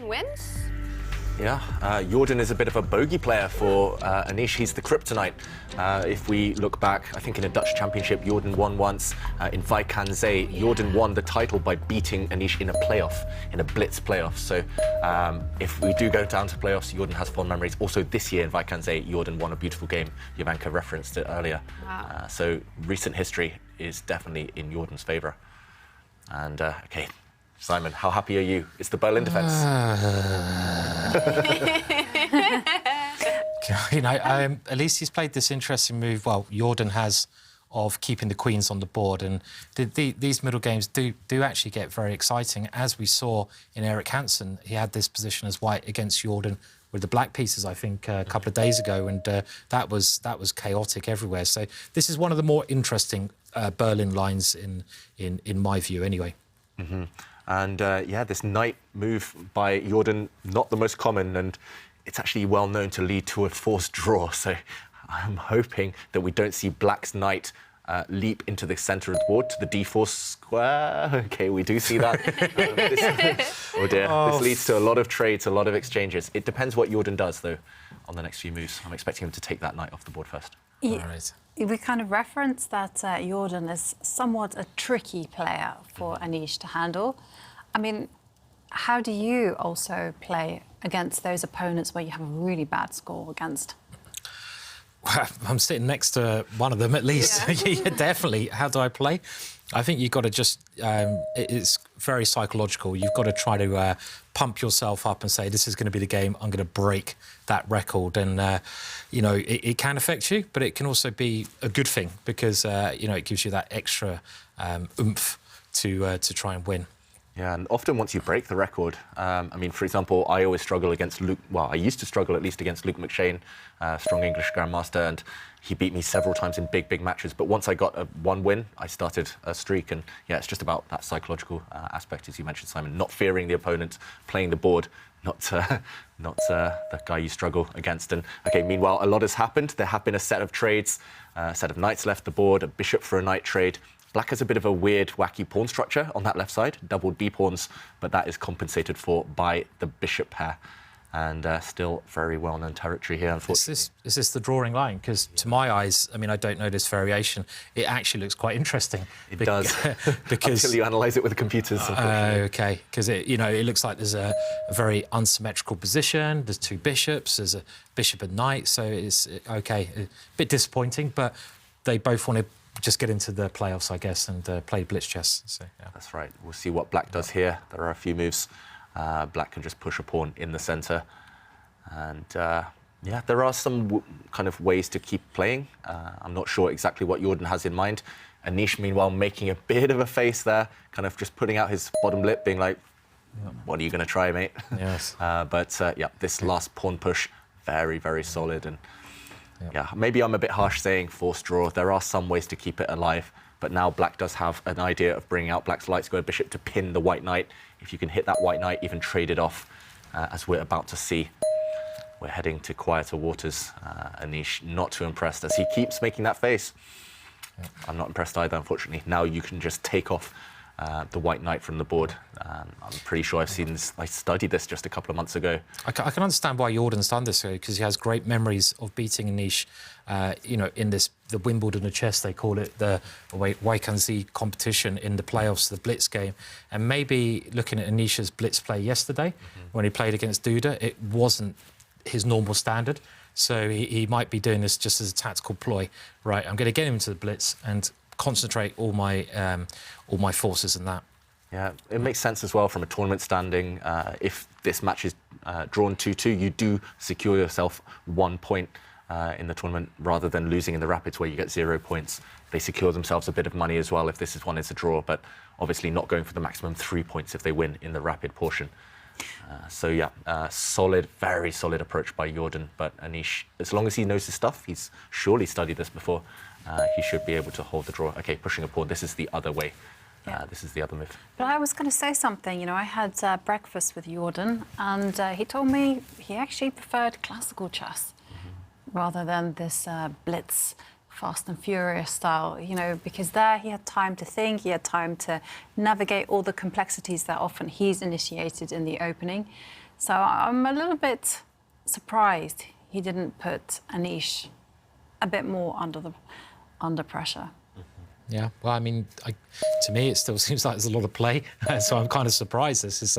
Jorden wins? Yeah, Jorden is a bit of a bogey player for Anish. He's the kryptonite. If we look back, I think in a Dutch championship, Jorden won once. In Wijk aan Zee, Jorden won the title by beating Anish in a playoff, in a blitz playoff. So if we do go down to playoffs, Jorden has fond memories. Also this year in Wijk aan Zee, Jorden won a beautiful game. Jovanka referenced it earlier. Wow. So recent history is definitely in Jorden's favour. And okay, Simon, how happy are you? It's the Berlin defence. You know, at least he's played this interesting move. Well, Jorden has, of keeping the queens on the board, and these middle games do actually get very exciting. As we saw in Erik Hansen, he had this position as white against Jorden with the black pieces, I think, a couple of days ago, and that was chaotic everywhere. So this is one of the more interesting Berlin lines in my view, anyway. Mm-hmm. And yeah, this knight move by Jorden, not the most common, and it's actually well known to lead to a forced draw. So I'm hoping that we don't see black's knight leap into the centre of the board to the d4 square. Okay, we do see that. Oh dear, this leads to a lot of trades, a lot of exchanges. It depends what Jorden does, though, on the next few moves. I'm expecting him to take that knight off the board first. Yeah. All right. We kind of referenced that Jorden is somewhat a tricky player for Anish to handle. I mean, how do you also play against those opponents where you have a really bad score against? Well, I'm sitting next to one of them at least. Yeah. Yeah, definitely. How do I play? I think you've got to just, it's very psychological. You've got to try to pump yourself up and say, this is going to be the game, I'm going to break that record. And, you know, it can affect you, but it can also be a good thing because, you know, it gives you that extra oomph to try and win. Yeah, and often once you break the record, I mean, for example, I always struggle against Luke, well, I used to struggle at least against Luke McShane, strong English Grandmaster, and he beat me several times in big matches. But once I got one win, I started a streak, and yeah, it's just about that psychological aspect, as you mentioned, Simon, not fearing the opponent, playing the board, not the guy you struggle against. And okay, meanwhile, a lot has happened. There have been a set of trades, a set of knights left the board, a bishop for a knight trade. Black has a bit of a weird, wacky pawn structure on that left side, doubled b-pawns, but that is compensated for by the bishop pair. And still very well-known territory here, unfortunately. Is this the drawing line? Because to my eyes, I mean, I don't know this variation. It actually looks quite interesting. It does, because until you analyse it with the computers, unfortunately. OK, because you know, it looks like there's a very unsymmetrical position. There's two bishops. There's a bishop and knight. So it's OK, a bit disappointing, but they both want to just get into the playoffs, I guess, and play blitz chess. So, yeah. That's right. We'll see what black does here. There are a few moves. Black can just push a pawn in the centre. And, yeah, there are some kind of ways to keep playing. I'm not sure exactly what Jorden has in mind. Anish, meanwhile, making a bit of a face there, kind of just putting out his bottom lip, being like, what are you going to try, mate? Yes. But, yeah, this last pawn push, very solid. And yeah, maybe I'm a bit harsh saying forced draw. There are some ways to keep it alive, but now black does have an idea of bringing out black's light square bishop to pin the white knight. If you can hit that white knight, even trade it off, as we're about to see. We're heading to quieter waters. Anish not too impressed as he keeps making that face. I'm not impressed either, unfortunately. Now you can just take off the white knight from the board. I'm pretty sure I've seen this. I studied this just a couple of months ago. I can understand why Jordan's done this, because he has great memories of beating Anish, you know, in the Wimbledon of chess, they call it, the Wijk aan Zee competition in the playoffs, the blitz game. And maybe looking at Anish's blitz play yesterday, when he played against Duda, it wasn't his normal standard. So he might be doing this just as a tactical ploy. Right, I'm going to get him into the blitz and concentrate all my forces in that. Yeah, it makes sense as well from a tournament standing. If this match is drawn 2-2, you do secure yourself 1 point in the tournament rather than losing in the rapids where you get 0 points. They secure themselves a bit of money as well if this is a draw, but obviously not going for the maximum 3 points if they win in the rapid portion. So yeah, solid, very solid approach by Jorden, but Anish, as long as he knows his stuff, he's surely studied this before, he should be able to hold the draw. Okay, pushing a pawn, this is the other way. Yeah. This is the other move. But I was going to say something. You know, I had breakfast with Jorden, and he told me he actually preferred classical chess rather than this blitz, fast and furious style. You know, because there he had time to think, he had time to navigate all the complexities that often he's initiated in the opening. So I'm a little bit surprised he didn't put Anish a bit more under pressure. Yeah, well, I mean, to me, it still seems like there's a lot of play, so I'm kind of surprised. This is,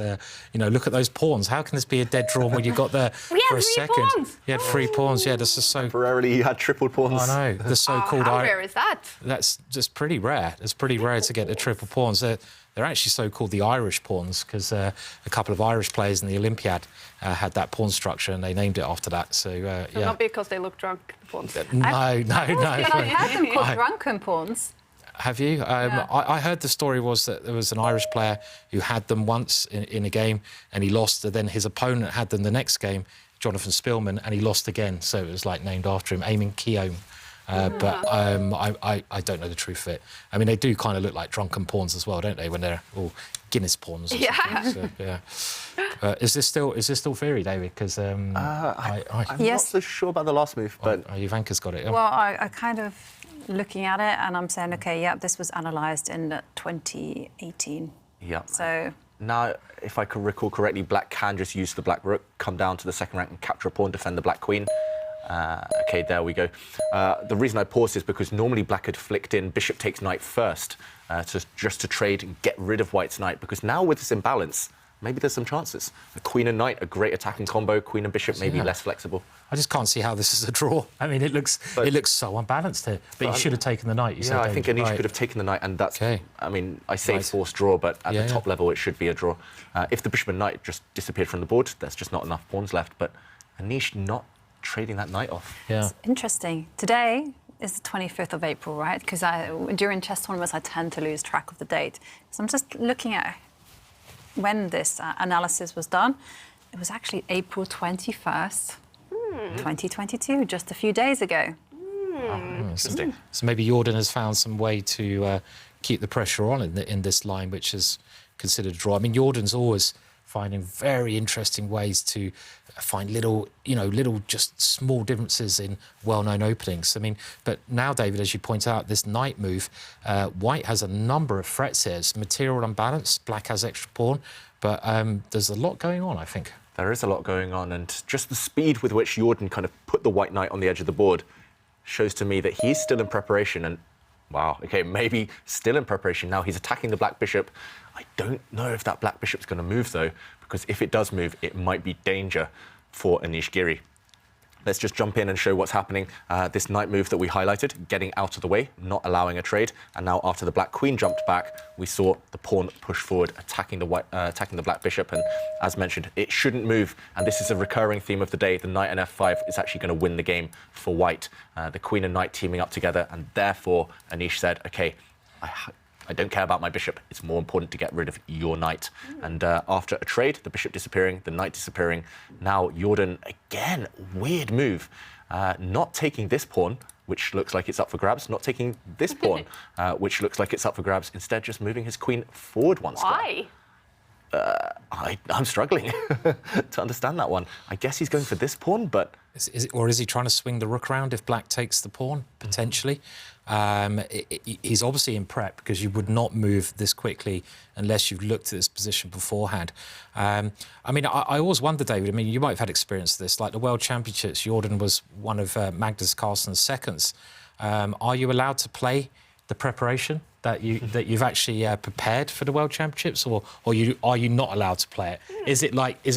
look at those pawns. How can this be a dead draw when you got there for a second? Pawns. You had 3 pawns. Yeah, this is so. Temporarily, you had tripled pawns. I know the so-called. How rare is that? That's just pretty rare. It's pretty rare to get the triple pawns. They're actually so-called the Irish pawns because a couple of Irish players in the Olympiad had that pawn structure and they named it after that. So yeah. Not because they look drunk. The pawns. No. I've heard them called drunken pawns. Have you? I heard the story was that there was an Irish player who had them once in a game and he lost, and then his opponent had them the next game, Jonathan Spillman, and he lost again. So it was like named after him, Eamon Keown. But I don't know the truth of it. I mean, they do kind of look like drunken pawns as well, don't they, when they're all Guinness pawns? Or something. So, yeah. Is this still theory, David? Because I'm not so sure about the last move, but Ivanka's got it. Yeah. Well, I kind of looking at it and I'm saying, okay, yeah, this was analysed in 2018. Yeah. So now, if I can recall correctly, Black can just use the Black Rook, come down to the second rank and capture a pawn, defend the Black Queen. Okay, there we go. The reason I paused is because normally Black had flicked in Bishop takes Knight first, just to trade and get rid of White's Knight, because now with this imbalance, maybe there's some chances. A Queen and Knight, a great attacking combo. Queen and Bishop maybe less flexible. I just can't see how this is a draw. I mean, it looks so unbalanced here. But you should have taken the Knight. I think Anish could have taken the Knight, and that's. Okay. I mean, I say forced draw, but at the top level, it should be a draw. If the Bishop and Knight just disappeared from the board, there's just not enough pawns left. But Anish not trading that Knight off. Yeah. It's interesting. Today is the 25th of April, right? Because during chess tournaments, I tend to lose track of the date. So I'm just looking at when this analysis was done. It was actually April 21st, 2022, just a few days ago. Interesting. So maybe Jorden has found some way to keep the pressure on in this line, which is considered a draw. I mean, Jordan's always finding very interesting ways to find little just small differences in well-known openings. I mean, but now, David, as you point out, this Knight move, White has a number of threats here. It's material unbalance, Black has extra pawn, but there's a lot going on, I think. There is a lot going on, and just the speed with which Jorden kind of put the White Knight on the edge of the board shows to me that he's still in preparation. And wow, okay, maybe still in preparation. Now he's attacking the Black Bishop. I don't know if that Black Bishop's going to move, though, because if it does move, it might be danger for Anish Giri. Let's just jump in and show what's happening. This Knight move that we highlighted, getting out of the way, not allowing a trade. And now after the Black Queen jumped back, we saw the pawn push forward, attacking the Black Bishop. And as mentioned, it shouldn't move. And this is a recurring theme of the day. The Knight and F5 is actually going to win the game for White. The Queen and Knight teaming up together. And therefore, Anish said, OK, I don't care about my bishop. It's more important to get rid of your knight. And after a trade, the bishop disappearing, the knight disappearing, now Jorden, again, weird move. Not taking this pawn, which looks like it's up for grabs, not taking this pawn, which looks like it's up for grabs, instead just moving his queen forward one square. Why? I'm struggling to understand that one. I guess he's going for this pawn, but... Is he trying to swing the rook around if Black takes the pawn, potentially? He's obviously in prep because you would not move this quickly unless you've looked at this position beforehand. I mean, I always wonder, David, I mean, you might have had experience of this, like the World Championships, Jorden was one of Magnus Carlsen's seconds. Are you allowed to play the preparation that you've actually prepared for the World Championships, or are you not allowed to play it? Is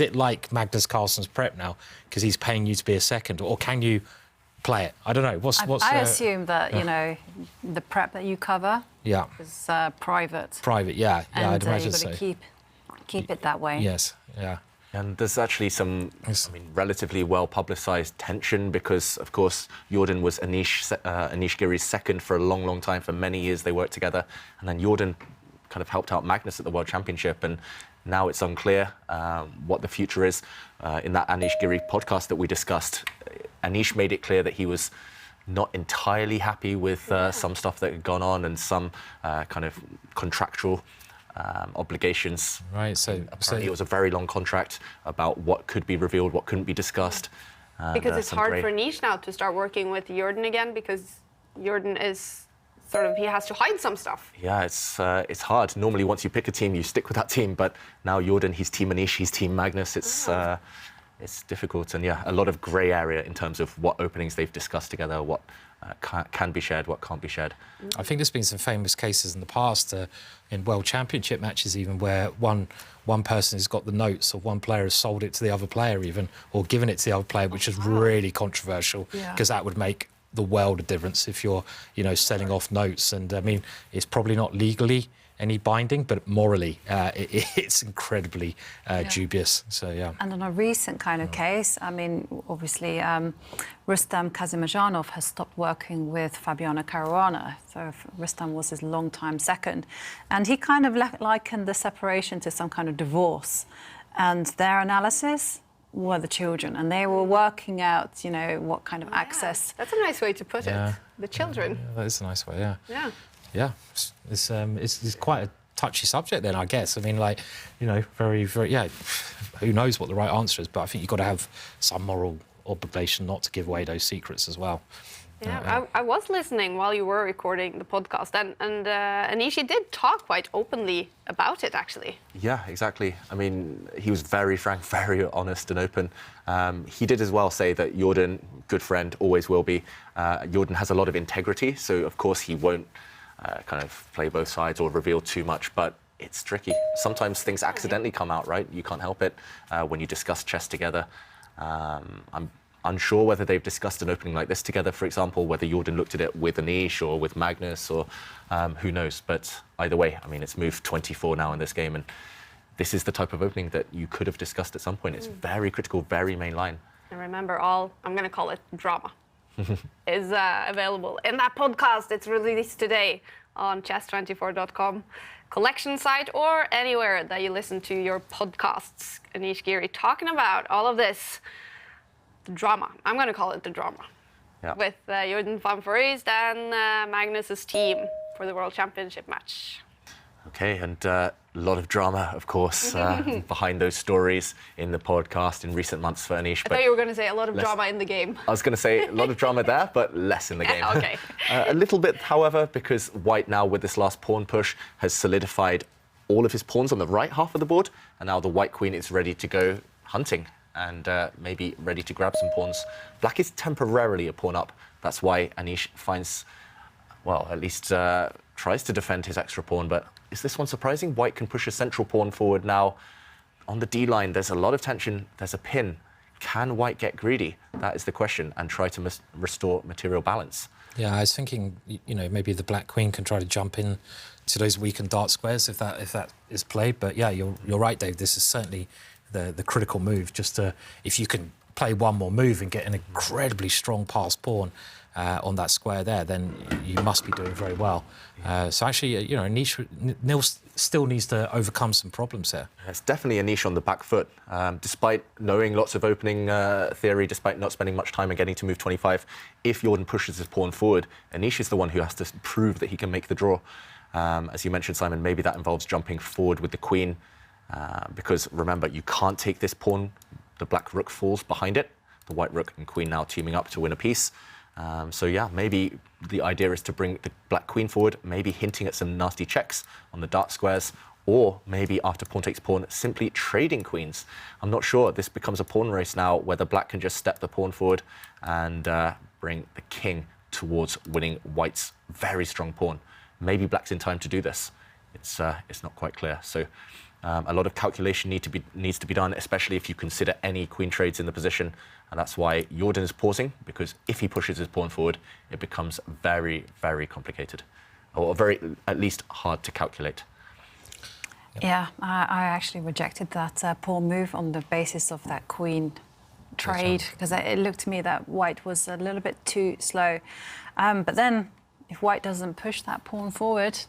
it like Magnus Carlsen's prep now because he's paying you to be a second, or can you play it? I don't know. I assume that the prep that you cover is private. Private, yeah, and I'd imagine you've got to keep it that way. Yes, yeah. And there's actually some, relatively well-publicised tension because, of course, Jorden was Anish Giri's second for a long, long time. For many years, they worked together. And then Jorden kind of helped out Magnus at the World Championship. And now it's unclear what the future is. In that Anish Giri podcast that we discussed, Anish made it clear that he was not entirely happy with some stuff that had gone on and some kind of contractual obligations. Right, so apparently it was a very long contract about what could be revealed, what couldn't be discussed. Because it's hard for Anish now to start working with Jorden again because Jorden is sort of he has to hide some stuff. Yeah, it's hard. Normally, once you pick a team, you stick with that team. But now Jorden, he's Team Anish, he's Team Magnus. It's difficult, and yeah, a lot of grey area in terms of what openings they've discussed together, what can be shared, what can't be shared. I think there's been some famous cases in the past, in World Championship matches even, where one person has got the notes, or one player has sold it to the other player even, or given it to the other player, which is really controversial, because that would make the world of difference if you're, selling off notes. And I mean, it's probably not legally any binding, but morally, it's incredibly dubious. So, yeah. And on a recent kind of case, I mean, obviously, Rustam Kazimazhanov has stopped working with Fabiano Caruana. So Rustam was his long-time second. And he kind of likened the separation to some kind of divorce. And their analysis were the children. And they were working out, what kind of access. That's a nice way to put it. The children. Yeah, that is a nice way, yeah. Yeah. Yeah, it's quite a touchy subject then, I guess. I mean, like, very, very, yeah, who knows what the right answer is, but I think you've got to have some moral obligation not to give away those secrets as well. Yeah, I was listening while you were recording the podcast, and Anish did talk quite openly about it, actually. Yeah, exactly. I mean, he was very frank, very honest and open. He did as well say that Jorden, good friend, always will be. Jorden has a lot of integrity, so of course he won't kind of play both sides or reveal too much, but it's tricky. Sometimes things accidentally come out, right? You can't help it when you discuss chess together. I'm unsure whether they've discussed an opening like this together, for example, whether Jorden looked at it with Anish or with Magnus, or who knows. But either way, I mean, it's moved 24 now in this game, and this is the type of opening that you could have discussed at some point. It's very critical, very main line. And remember, I'm going to call it drama. is available in that podcast. It's released today on chess24.com collection site, or anywhere that you listen to your podcasts. Anish, Giri talking about all of this, the drama. I'm going to call it the drama. Yeah. With Jorden van Foreest and Magnus's team for the World Championship match. Okay, and a lot of drama, of course, behind those stories in the podcast in recent months for Anish. I thought you were going to say a lot of drama in the game. I was going to say a lot of drama there, but less in the game. Okay. A little bit, however, because White now, with this last pawn push, has solidified all of his pawns on the right half of the board, and now the White Queen is ready to go hunting and maybe ready to grab some pawns. Black is temporarily a pawn up. That's why Anish finds, well, at least tries to defend his extra pawn, but is this one surprising? White can push a central pawn forward now. On the D line, there's a lot of tension. There's a pin. Can White get greedy? That is the question, and try to restore material balance. Yeah, I was thinking, maybe the Black Queen can try to jump in to those weakened dark squares if that is played. But yeah, you're right, Dave. This is certainly the critical move. Just if you can play one more move and get an incredibly strong passed pawn on that square there, then you must be doing very well. So actually, Anish still needs to overcome some problems here. It's definitely Anish on the back foot. Despite knowing lots of opening theory, despite not spending much time and getting to move 25, if Jorden pushes his pawn forward, Anish is the one who has to prove that he can make the draw. As you mentioned, Simon, maybe that involves jumping forward with the queen, because remember, you can't take this pawn. The black rook falls behind it. The white rook and queen now teaming up to win a piece. So yeah, maybe the idea is to bring the black queen forward, maybe hinting at some nasty checks on the dark squares, or maybe after pawn takes pawn, simply trading queens. I'm not sure. This becomes a pawn race now, whether black can just step the pawn forward and bring the king towards winning white's very strong pawn. Maybe black's in time to do this. It's not quite clear. So a lot of calculation needs to be done, especially if you consider any queen trades in the position. And that's why Jorden is pausing, because if he pushes his pawn forward, it becomes very, very complicated, or very, at least, hard to calculate. Yeah, I actually rejected that pawn move on the basis of that queen trade, because it looked to me that white was a little bit too slow. But then, if white doesn't push that pawn forward,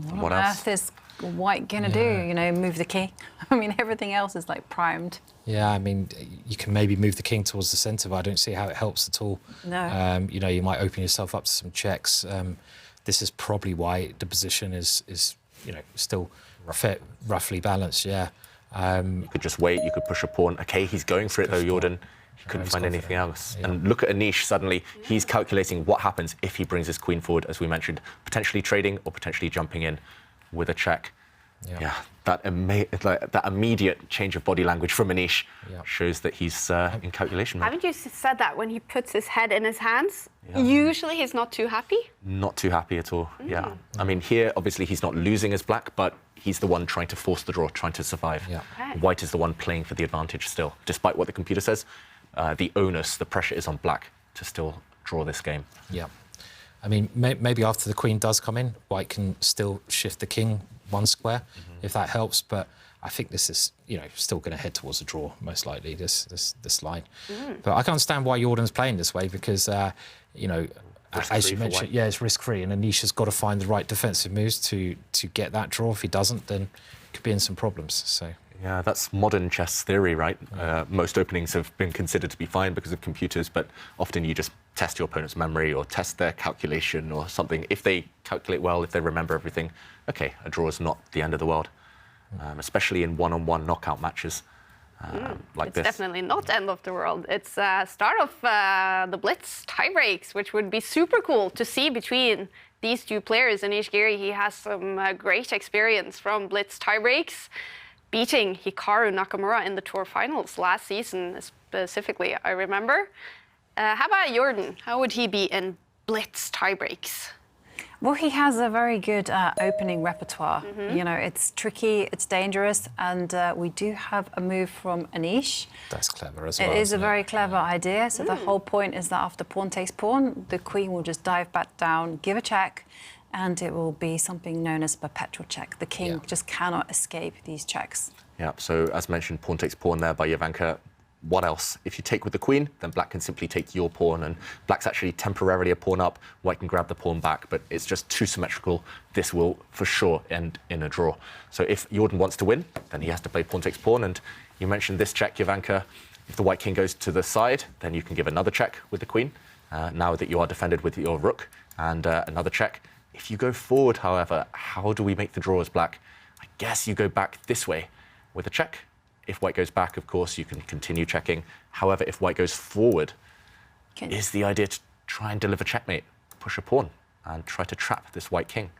what on earth is white gonna do? Move the king. I mean, everything else is like primed. Yeah, I mean, you can maybe move the king towards the centre, but I don't see how it helps at all. No. You might open yourself up to some checks. This is probably why the position is still roughly balanced. Yeah. You could just wait, you could push a pawn. Okay, he's going for it though, Jorden. He couldn't find anything else. Yeah. And look at Anish, suddenly he's calculating what happens if he brings his queen forward, as we mentioned, potentially trading or potentially jumping in with a check. Yeah, that immediate change of body language from Anish shows that he's in calculation mode. Haven't you said that when he puts his head in his hands, usually he's not too happy? Not too happy at all, yeah. I mean, here, obviously, he's not losing as black, but he's the one trying to force the draw, trying to survive. Yeah. Okay. White is the one playing for the advantage still, despite what the computer says. The onus, the pressure is on black to still draw this game. Yeah. I mean, maybe after the queen does come in, white can still shift the king 1 square, if that helps. But I think this is, still going to head towards a draw, most likely, this line. But I can understand why Jordan's playing this way because, as you mentioned, it's risk-free. And Anish has got to find the right defensive moves to get that draw. If he doesn't, then could be in some problems. So. Yeah, that's modern chess theory, right? Most openings have been considered to be fine because of computers, but often you just test your opponent's memory or test their calculation or something. If they calculate well, if they remember everything, okay, a draw is not the end of the world, especially in one-on-one knockout matches like this. It's definitely not end of the world. It's start of the Blitz tiebreaks, which would be super cool to see between these two players. Anish Giri, he has some great experience from Blitz tiebreaks, beating Hikaru Nakamura in the tour finals last season, specifically, I remember. How about Jorden? How would he be in Blitz tiebreaks? Well, he has a very good opening repertoire. It's tricky, it's dangerous, and we do have a move from Anish. That's clever as well. It is a very clever idea. So the whole point is that after pawn takes pawn, the queen will just dive back down, give a check, and it will be something known as a perpetual check. The king just cannot escape these checks. Yeah, so as mentioned, pawn takes pawn there by Jovanka. What else? If you take with the queen, then black can simply take your pawn, and black's actually temporarily a pawn up. White can grab the pawn back, but it's just too symmetrical. This will, for sure, end in a draw. So if Jorden wants to win, then he has to play pawn takes pawn, and you mentioned this check, Jovanka. If the white king goes to the side, then you can give another check with the queen, now that you are defended with your rook, and another check. If you go forward, however, how do we make the draw as black? I guess you go back this way with a check. If white goes back, of course, you can continue checking. However, if white goes forward, is the idea to try and deliver checkmate, push a pawn, and try to trap this white king.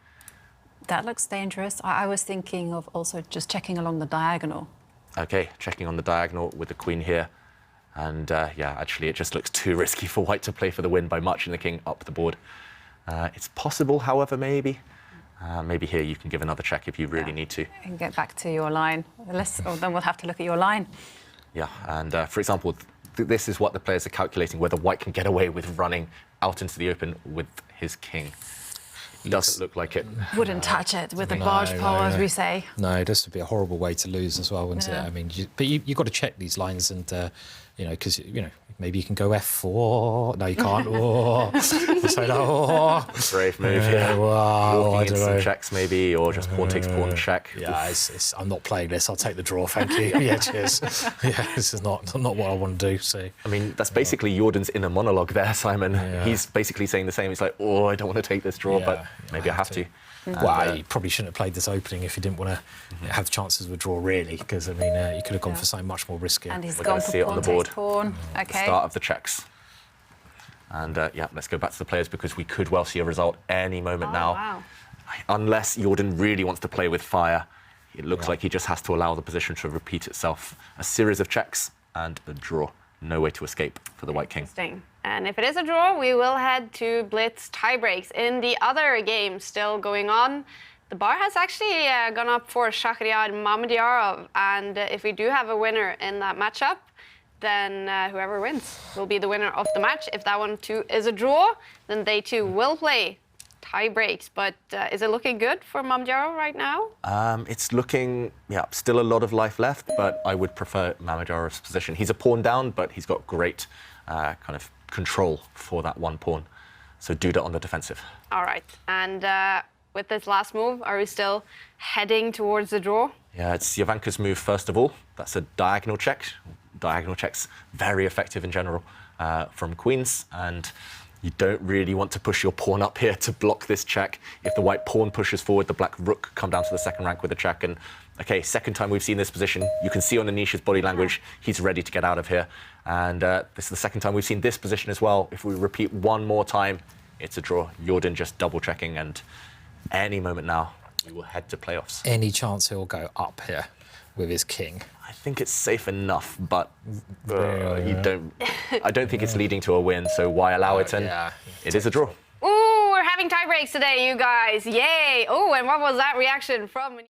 That looks dangerous. I was thinking of also just checking along the diagonal. Okay, checking on the diagonal with the queen here. And actually, it just looks too risky for white to play for the win by marching the king up the board. It's possible, however, maybe. Maybe here you can give another check if you really need to. And get back to your line. Then we'll have to look at your line. Yeah, and for example, this is what the players are calculating, whether white can get away with running out into the open with his king. It doesn't look like it. Wouldn't touch it with a barge pole, as we say. No, this would be a horrible way to lose as well, wouldn't it? I mean, but you've got to check these lines and, because, maybe you can go F4. No, you can't. Brave move, walking in some checks maybe, or just pawn takes pawn check. Yeah, I'm not playing this. I'll take the draw, thank you. Yeah, cheers. Yeah, this is not what I want to do. So I mean, that's basically Jorden's inner monologue there, Simon. Yeah. He's basically saying the same. He's like, I don't want to take this draw, but maybe I have to. Well, you probably shouldn't have played this opening if you didn't want to have chances with a draw, really, because, I mean, you could have gone for something much more riskier. And he's We're gone going to for see it on the board. Pawn. Okay. Start of the checks. And, let's go back to the players because we could well see a result any moment now. Wow. Unless Jorden really wants to play with fire, it looks like he just has to allow the position to repeat itself. A series of checks and a draw. No way to escape for the white king. Interesting. And if it is a draw, we will head to Blitz tiebreaks. In the other game still going on, the bar has actually gone up for Shakhriyar Mamedyarov. And if we do have a winner in that matchup, then whoever wins will be the winner of the match. If that one too is a draw, then they too will play tie breaks. But is it looking good for Mamedyarov right now? It's looking, still a lot of life left, but I would prefer Mamedyarov's position. He's a pawn down, but he's got great kind of control for that one pawn. So Duda on the defensive. All right. And with this last move, are we still heading towards the draw? Yeah, it's Jovanka's move first of all. That's a diagonal check. Diagonal check's very effective in general from queens, and you don't really want to push your pawn up here to block this check. If the white pawn pushes forward, the black rook come down to the second rank with a check, and Okay, second time we've seen this position. You can see on Anish's body language, he's ready to get out of here. And this is the second time we've seen this position as well. If we repeat one more time, it's a draw. Jorden just double checking, and any moment now, we will head to playoffs. Any chance he'll go up here with his king? I think it's safe enough, but I don't think it's leading to a win, so why allow it? And yeah. it is a draw. Ooh, we're having tie breaks today, you guys. Yay. Oh, and what was that reaction from...